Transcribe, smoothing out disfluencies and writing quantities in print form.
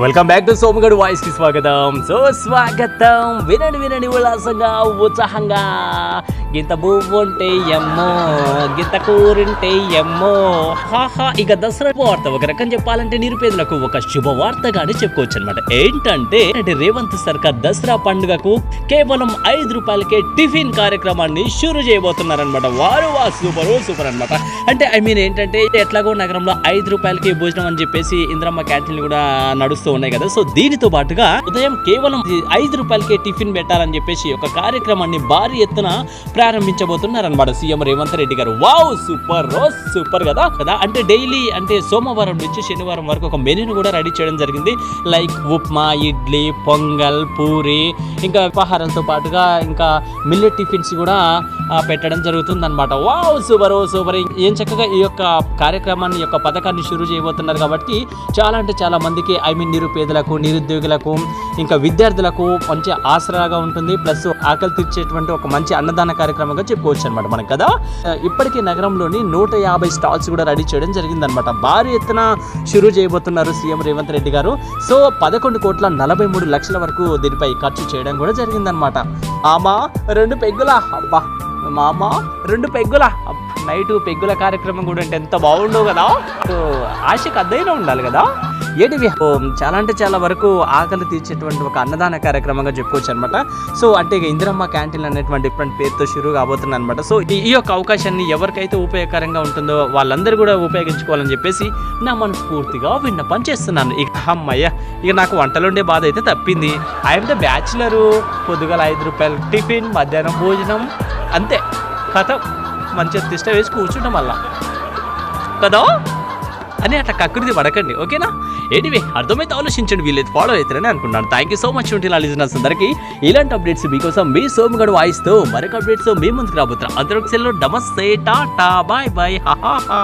Welcome back to సోమగడు voice కి స్వాగతం. వినండి ఉల్లాసంగా ఉత్సాహంగా. గింత పువ్వుంటే ఎమ్మో, గింత కూరింటే ఎమ్మో. హాహా. ఇక దసరా వార్త ఒక రకం చెప్పాలంటే నిరుపేదలకు ఒక శుభవార్తగానే చెప్పుకోవచ్చు అనమాట. ఏంటంటే రేవంత్ సర్కార్ దసరా పండుగకు కేవలం 5 రూపాయలకే టిఫిన్ కార్యక్రమాన్ని షురు చేయబోతున్నారనమాట. వారు సూపర్ అనమాట. అంటే ఏంటంటే ఎట్లాగో నగరంలో 5 రూపాయలకి భోజనం అని చెప్పేసి ఇంద్రమ్మ క్యాంటీన్లు కూడా నడుస్తూ ఉన్నాయి కదా. సో దీనితో పాటుగా ఉదయం కేవలం 5 రూపాయలకే టిఫిన్ పెట్టాలని చెప్పేసి ఒక కార్యక్రమాన్ని భారీ ఎత్తున ప్రారంభించబోతున్నారన్నమాట సీఎం రేవంత్ రెడ్డి గారు. వావ్, సూపర్ కదా. అంటే డైలీ అంటే సోమవారం నుంచి శనివారం వరకు ఒక మెనూను కూడా రెడీ చేయడం జరిగింది. లైక్ ఉప్మా, ఇడ్లీ, పొంగల్, పూరి, ఇంకా ఉపహారాలతో పాటుగా ఇంకా మిల్లెట్ టిఫిన్స్ కూడా పెట్టడం జరుగుతుంది అనమాట. Wow, super. ఏం చక్కగా ఈ యొక్క కార్యక్రమాన్ని యొక్క పథకాన్ని షురూ చేయబోతున్నారు కాబట్టి చాలా అంటే చాలా మందికి నిరుపేదలకు, నిరుద్యోగులకు, ఇంకా విద్యార్థులకు మంచి ఆసరాగా ఉంటుంది. ప్లస్ ఆకలి తీర్చేటువంటి ఒక మంచి అన్నదాన కార్యక్రమంగా చెప్పుకోవచ్చు అనమాట మనకు కదా. ఇప్పటికీ నగరంలోని 150 స్టాల్స్ కూడా రెడీ చేయడం జరిగింది అనమాట. భారీ ఎత్తున షురూ చేయబోతున్నారు సీఎం రేవంత్ రెడ్డి గారు. సో 11,43,00,000 వరకు దీనిపై ఖర్చు చేయడం కూడా జరిగిందనమాట. ఆమా 2 పెగ్గుల అబ్బా, మామ 2 పెగ్గుల నైటు పెగ్గుల కార్యక్రమం కూడా అంటే ఎంత బాగుండవు కదా. ఆశకు అద్దైనా ఉండాలి కదా. ఏంటివి చాలా అంటే చాలా వరకు ఆకలి తీర్చేటువంటి ఒక అన్నదాన కార్యక్రమంగా చెప్పుకోవచ్చు అనమాట. సో అంటే ఇందిరమ్మ క్యాంటీన్ అనేటువంటి డిఫరెంట్ పేరుతో షురూ కాబోతుంది అనమాట. సో ఈ యొక్క అవకాశాన్ని ఎవరికైతే ఉపయోగకరంగా ఉంటుందో వాళ్ళందరూ కూడా ఉపయోగించుకోవాలని చెప్పేసి నా మనస్ఫూర్తిగా విన్నపం చేస్తున్నాను. ఇక అమ్మయ్య, ఇక నాకు వంటలుండే బాధ అయితే తప్పింది. I'm the bachelor. పొద్దుగల 5 రూపాయలు టిఫిన్, మధ్యాహ్నం భోజనం, అంతే కథ. మంచిగా తిష్ట వేసి కూర్చుంటాం మళ్ళా కదా అని అట్లా కకృతి పడకండి, ఓకేనా. ఎనీవే, అర్థమైతే ఆలోచించండి, వీళ్ళైతే ఫాలో అవుతారని అనుకున్నాను. థ్యాంక్ యూ సో మచ్ ఉంటే లిజనర్స్ అందరికీ. ఇలాంటి అప్డేట్స్ మీకోసం మీ సోమగడు వాయిస్తో మరొక అప్డేట్స్ మీ ముందుకు రాబోతున్నా. అందరూ సెలవు. నమస్తే, టాటా, బాయ్, హాహా.